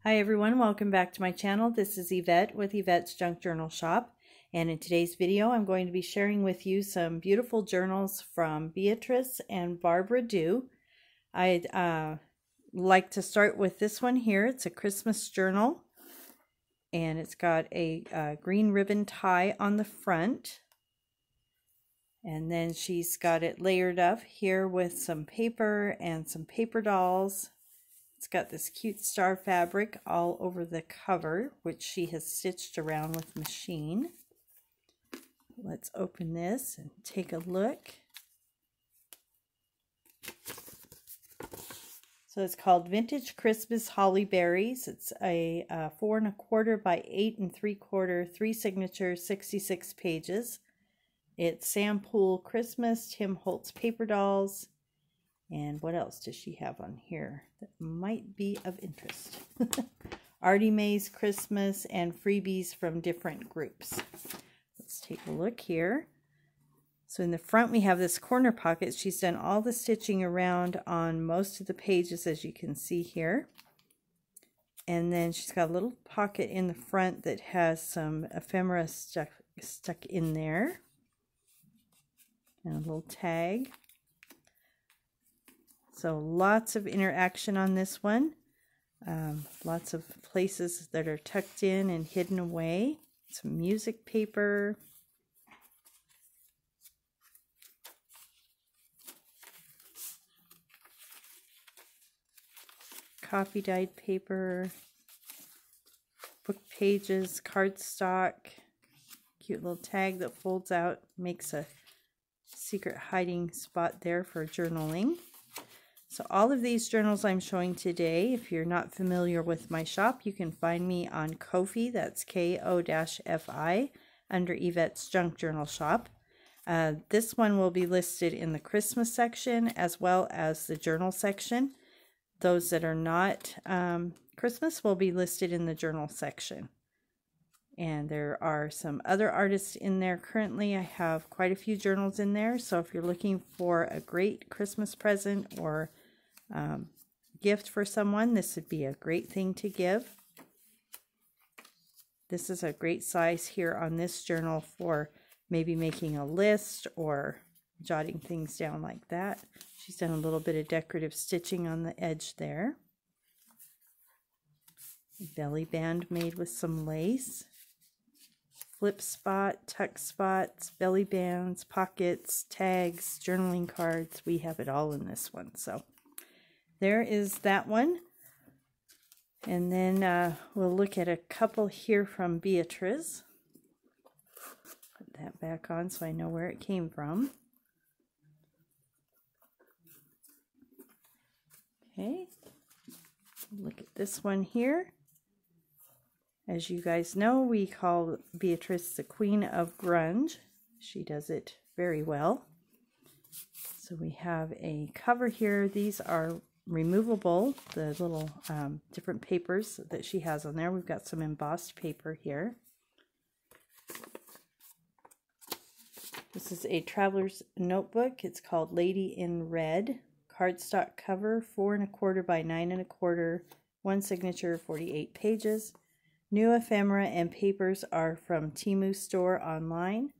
Hi everyone, welcome back to my channel. This is Yvette with Yvette's Junk Journal Shop, and in today's video I'm going to be sharing with you some beautiful journals from Beatriz and Barbara Dew. I'd like to start with this one here. It's a Christmas journal and it's got a green ribbon tie on the front, and then she's got it layered up here with some paper and some paper dolls. It's got this cute star fabric all over the cover, which she has stitched around with machine. Let's open this and take a look. So it's called Vintage Christmas Holly Berries. It's a 4 1/4 by 8 3/4, 3 signatures, 66 pages. It's Sam Poole Christmas, Tim Holtz paper dolls. And what else does she have on here that might be of interest? Artie Mae's Christmas and freebies from different groups. Let's take a look here. So in the front we have this corner pocket. She's done all the stitching around on most of the pages, as you can see here. And then she's got a little pocket in the front that has some ephemera stuck in there. And a little tag. So lots of interaction on this one. Lots of places that are tucked in and hidden away. Some music paper. Coffee dyed paper. Book pages, cardstock. Cute little tag that folds out. Makes a secret hiding spot there for journaling. So all of these journals I'm showing today, if you're not familiar with my shop, you can find me on Ko-fi, that's Ko-fi, under Yvette's Junk Journal Shop. This one will be listed in the Christmas section as well as the journal section. Those that are not Christmas will be listed in the journal section. And there are some other artists in there currently. I have quite a few journals in there, so if you're looking for a great Christmas present or gift for someone, this would be a great thing to give. This is a great size here on this journal for maybe making a list or jotting things down like that. She's done a little bit of decorative stitching on the edge there. Belly band made with some lace. Flip spot, tuck spots, belly bands, pockets, tags, journaling cards. We have it all in this one. So there is that one. And then we'll look at a couple here from Beatriz. Put that back on so I know where it came from. Okay. Look at this one here. As you guys know, we call Beatriz the Queen of Grunge. She does it very well. So we have a cover here. These are removable, the little different papers that she has on there. We've got some embossed paper here. This is a traveler's notebook. It's called Lady in Red. Cardstock cover, 4 1/4 by 9 1/4. One signature, 48 pages. New ephemera and papers are from Temu store online,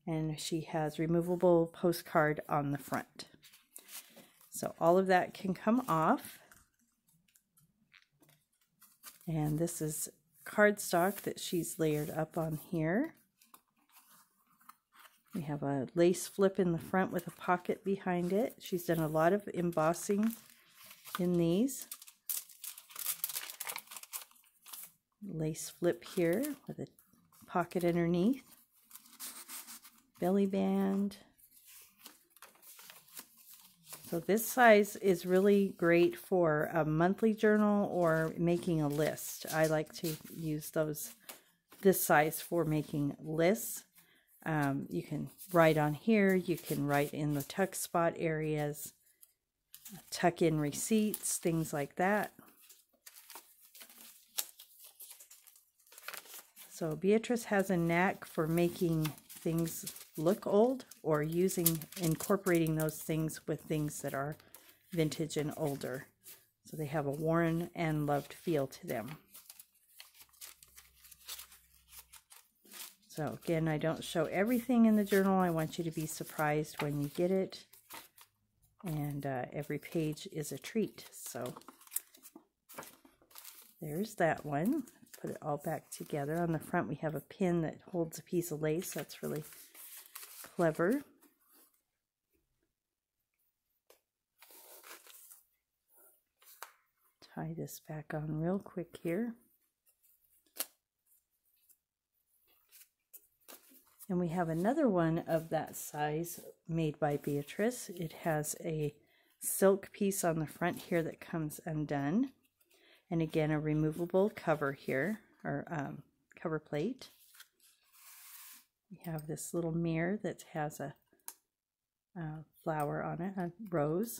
and she has removable postcard on the front. So all of that can come off. And this is cardstock that she's layered up on here. We have a lace flip in the front with a pocket behind it. She's done a lot of embossing in these. Lace flip here with a pocket underneath. Belly band. So this size is really great for a monthly journal or making a list. I like to use this size for making lists. You can write on here. You can write in the tuck spot areas, tuck in receipts, things like that. So Beatriz has a knack for making things look old or incorporating those things with things that are vintage and older. So they have a worn and loved feel to them. So again, I don't show everything in the journal. I want you to be surprised when you get it. And every page is a treat. So there's that one. Put it all back together. On the front we have a pin that holds a piece of lace. That's really clever. Tie this back on real quick here. And we have another one of that size made by Beatriz. It has a silk piece on the front here that comes undone. And again, a removable cover here, or cover plate. We have this little mirror that has a flower on it, a rose,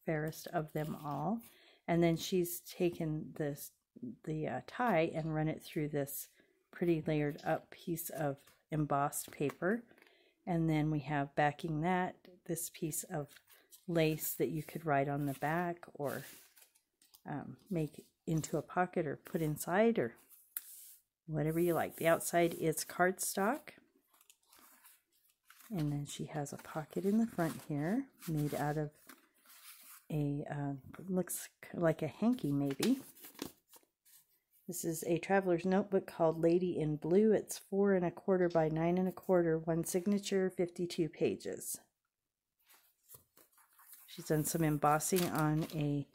fairest of them all. And then she's taken the tie and run it through this pretty layered up piece of embossed paper. And then we have backing that, this piece of lace that you could write on the back or make into a pocket or put inside or whatever you like. The outside is cardstock. And then she has a pocket in the front here made out of a, looks like a hanky maybe. This is a traveler's notebook called Lady in Blue. It's 4 1/4 by 9 1/4, one signature, 52 pages. She's done some embossing on a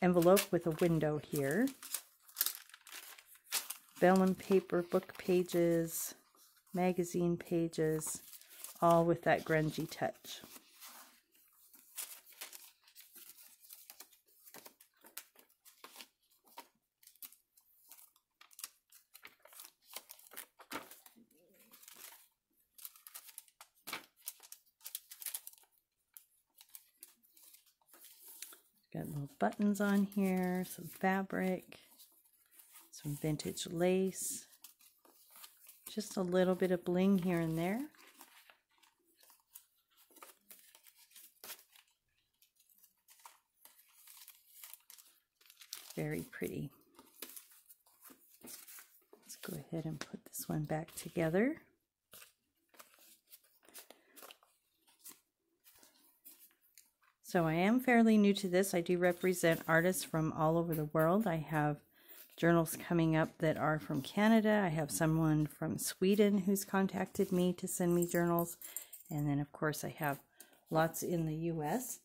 envelope with a window here. Vellum paper, book pages, magazine pages, all with that grungy touch. Got little buttons on here, some fabric, some vintage lace, just a little bit of bling here and there. Very pretty. Let's go ahead and put this one back together. So I am fairly new to this. I do represent artists from all over the world. I have journals coming up that are from Canada. I have someone from Sweden who's contacted me to send me journals. And then of course I have lots in the US.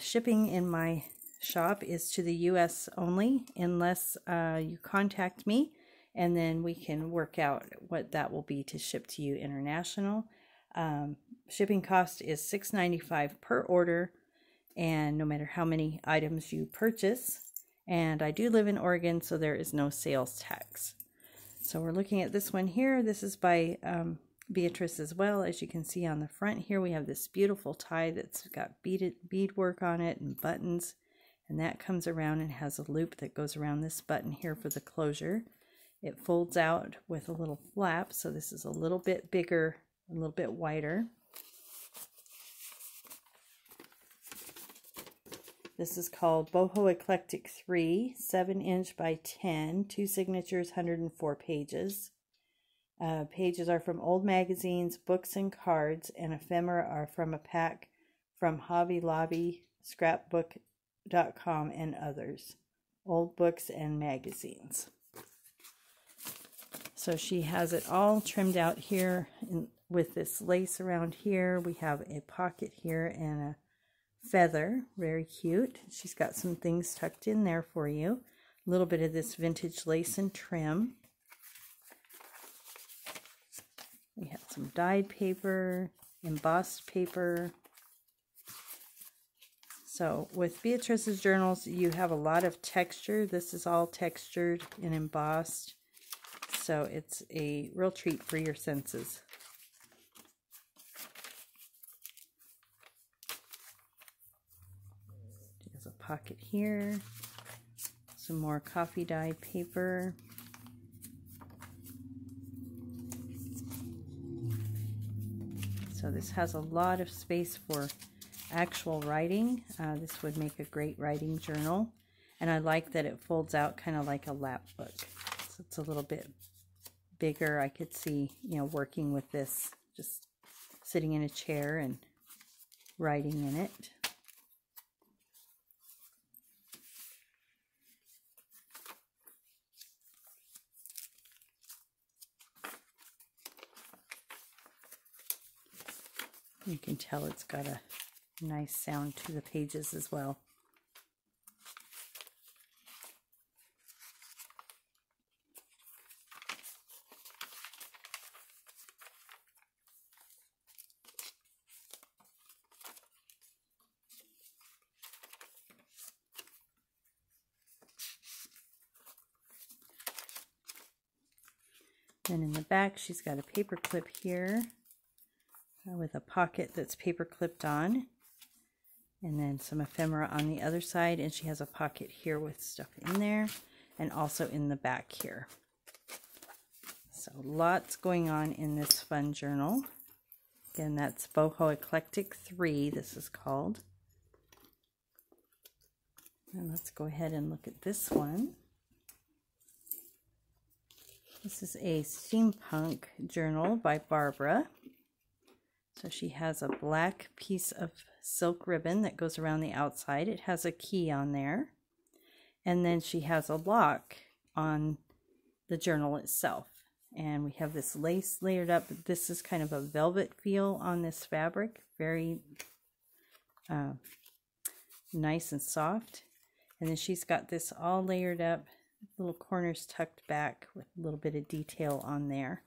Shipping in my shop is to the US only unless you contact me, and then we can work out what that will be to ship to you international. Shipping cost is $6.95 per order, and no matter how many items you purchase. And I do live in Oregon, so there is no sales tax. So we're looking at this one here. This is by Beatriz as well. As you can see on the front here, we have this beautiful tie that's got beadwork on it and buttons. And that comes around and has a loop that goes around this button here for the closure. It folds out with a little flap, so this is a little bit bigger, a little bit wider. This is called Boho Eclectic 3, 7" by 10, 2 signatures, 104 pages. Pages are from old magazines, books and cards, and ephemera are from a pack from Hobby Lobby, Scrapbook.com, and others. Old books and magazines. So she has it all trimmed out here with this lace around here. We have a pocket here and a feather, very cute. She's got some things tucked in there for you. A little bit of this vintage lace and trim. We have some dyed paper, embossed paper. So with Beatriz's journals, you have a lot of texture. This is all textured and embossed. So it's a real treat for your senses. There's a pocket here. Some more coffee dyed paper. So this has a lot of space for actual writing, this would make a great writing journal. And I like that it folds out kind of like a lap book. So it's a little bit bigger. I could see, you know, working with this, just sitting in a chair and writing in it. You can tell it's got a nice sound to the pages as well. Then in the back, she's got a paper clip here with a pocket that's paper clipped on, and then some ephemera on the other side, and she has a pocket here with stuff in there, and also in the back here. So lots going on in this fun journal. Again, that's Boho Eclectic 3, this is called. And let's go ahead and look at this one. This is a Steampunk journal by Barbara. So she has a black piece of silk ribbon that goes around the outside. It has a key on there. And then she has a lock on the journal itself. And we have this lace layered up. This is kind of a velvet feel on this fabric. Very nice and soft. And then she's got this all layered up, little corners tucked back with a little bit of detail on there.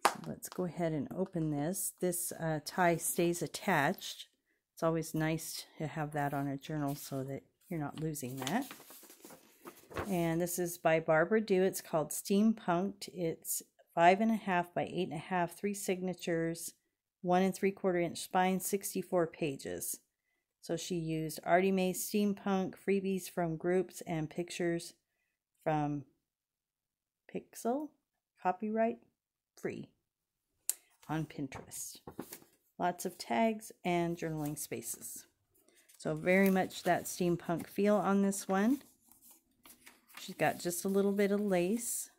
So let's go ahead and open this. This tie stays attached. It's always nice to have that on a journal so that you're not losing that. And this is by Barbara Dew. It's called Steampunked. It's 5.5 by 8.5, 3 signatures, 1 3/4 inch spine, 64 pages. So she used Artie Mae's Steampunk, freebies from groups, and pictures from Pixel, copyright free, on Pinterest. Lots of tags and journaling spaces. So very much that steampunk feel on this one. She's got just a little bit of lace,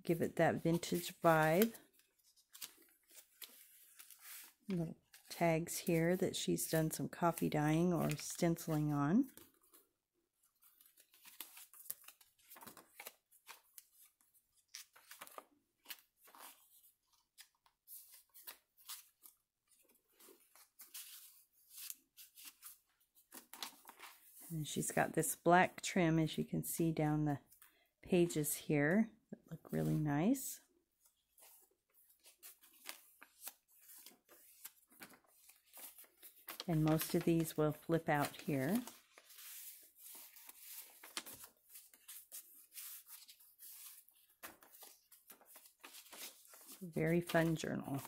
give it that vintage vibe. Little tags here that she's done some coffee dyeing or stenciling on. And she's got this black trim, as you can see down the pages here, that look really nice. And most of these will flip out here. Very fun journal.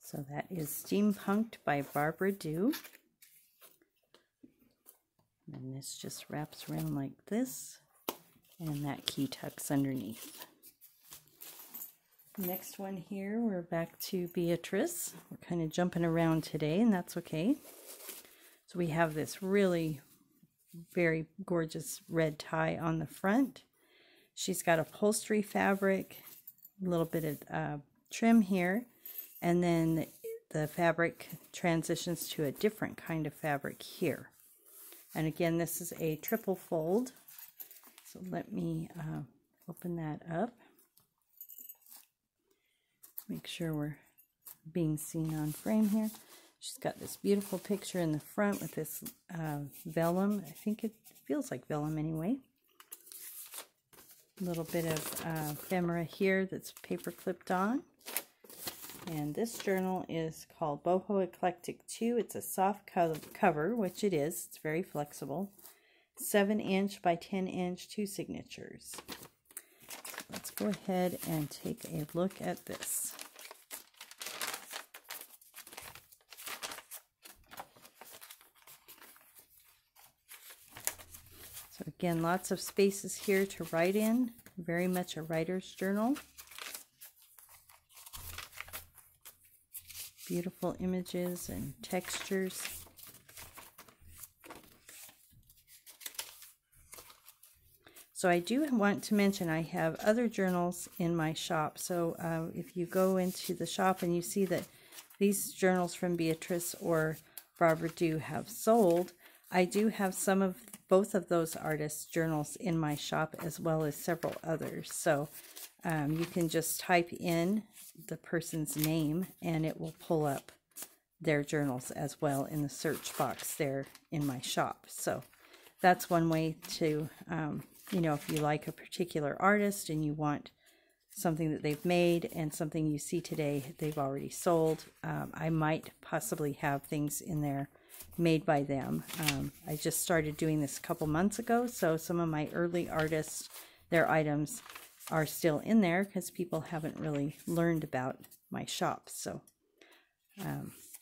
So that is Steampunked by Barbara Dew. And this just wraps around like this, and that key tucks underneath. Next one here, we're back to Beatriz. We're kind of jumping around today, and that's okay. So we have this really very gorgeous red tie on the front. She's got upholstery fabric, a little bit of trim here. And then the fabric transitions to a different kind of fabric here. And again, this is a triple fold. So let me open that up. Make sure we're being seen on frame here. She's got this beautiful picture in the front with this vellum. I think it feels like vellum anyway. A little bit of ephemera here that's paper clipped on. And this journal is called Boho Eclectic 2. It's a soft cover, which it is. It's very flexible. 7" by 10" 2 signatures. Let's go ahead and take a look at this. So again, lots of spaces here to write in. Very much a writer's journal. Beautiful images and textures. So I do want to mention I have other journals in my shop. So if you go into the shop and you see that these journals from Beatriz or Barbara do have sold, I do have some of both of those artists' journals in my shop, as well as several others. So you can just type in the person's name and it will pull up their journals as well in the search box there in my shop. So that's one way to, you know, if you like a particular artist and you want something that they've made and something you see today they've already sold, I might possibly have things in there made by them. I just started doing this a couple months ago, so some of my early artists, their items are still in there because people haven't really learned about my shop. So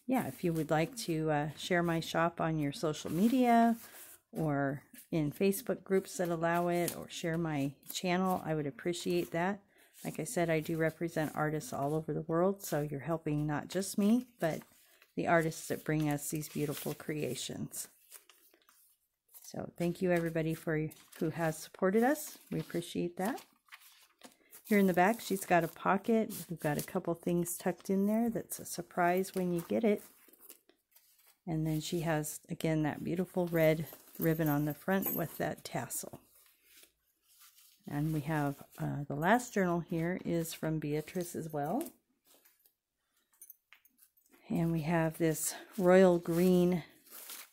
yeah, if you would like to share my shop on your social media or in Facebook groups that allow it, or share my channel, I would appreciate that. Like I said, I do represent artists all over the world, so you're helping not just me, but the artists that bring us these beautiful creations. So thank you everybody who has supported us. We appreciate that. Here in the back, she's got a pocket. We've got a couple things tucked in there that's a surprise when you get it. And then she has, again, that beautiful red ribbon on the front with that tassel. And we have the last journal here is from Beatriz as well. And we have this royal green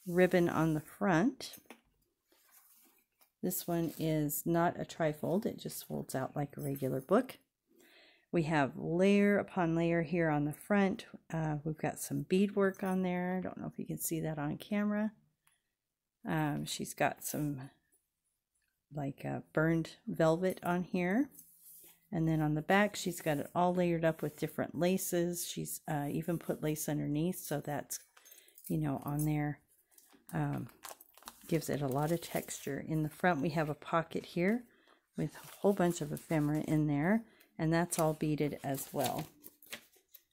ribbon on the front. This one is not a trifold, it just folds out like a regular book. We have layer upon layer here on the front. We've got some beadwork on there. I don't know if you can see that on camera. She's got some like burned velvet on here. And then on the back, she's got it all layered up with different laces. She's even put lace underneath, so that's, you know, on there. Gives it a lot of texture. In the front, we have a pocket here with a whole bunch of ephemera in there, and that's all beaded as well.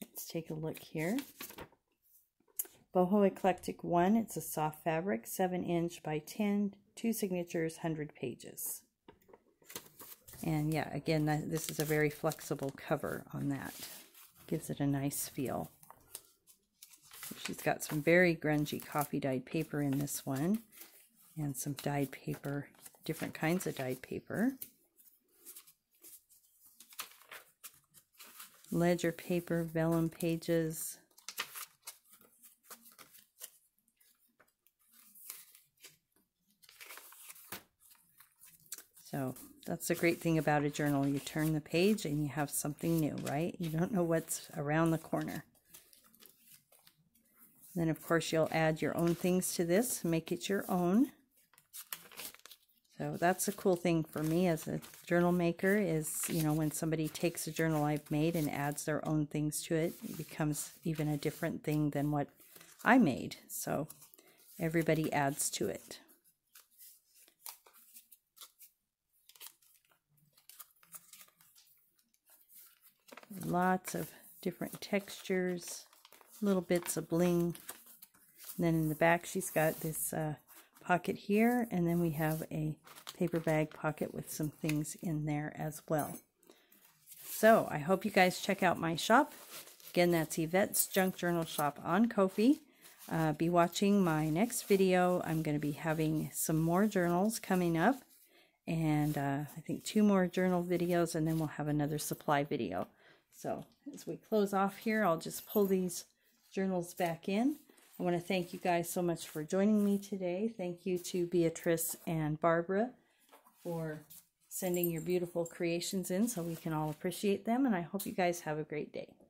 Let's take a look here. Boho Eclectic 1, it's a soft fabric, 7" by 10, 2 signatures, 100 pages. And yeah, again, this is a very flexible cover on that. Gives it a nice feel. She's got some very grungy coffee dyed paper in this one. And some dyed paper, different kinds of dyed paper. Ledger paper, vellum pages. So that's the great thing about a journal. You turn the page and you have something new, right? You don't know what's around the corner. Then, of course, you'll add your own things to this, make it your own. So that's a cool thing for me as a journal maker is, you know, when somebody takes a journal I've made and adds their own things to it, it becomes even a different thing than what I made. So everybody adds to it. Lots of different textures, little bits of bling. And then in the back, she's got this pocket here, and then we have a paper bag pocket with some things in there as well. So I hope you guys check out my shop. Again, that's Yvette's Junk Journal Shop on Ko-fi. Be watching my next video. I'm going to be having some more journals coming up, and I think 2 more journal videos, and then we'll have another supply video. So as we close off here, I'll just pull these journals back in. I want to thank you guys so much for joining me today. Thank you to Beatriz and Barbara for sending your beautiful creations in so we can all appreciate them. And I hope you guys have a great day.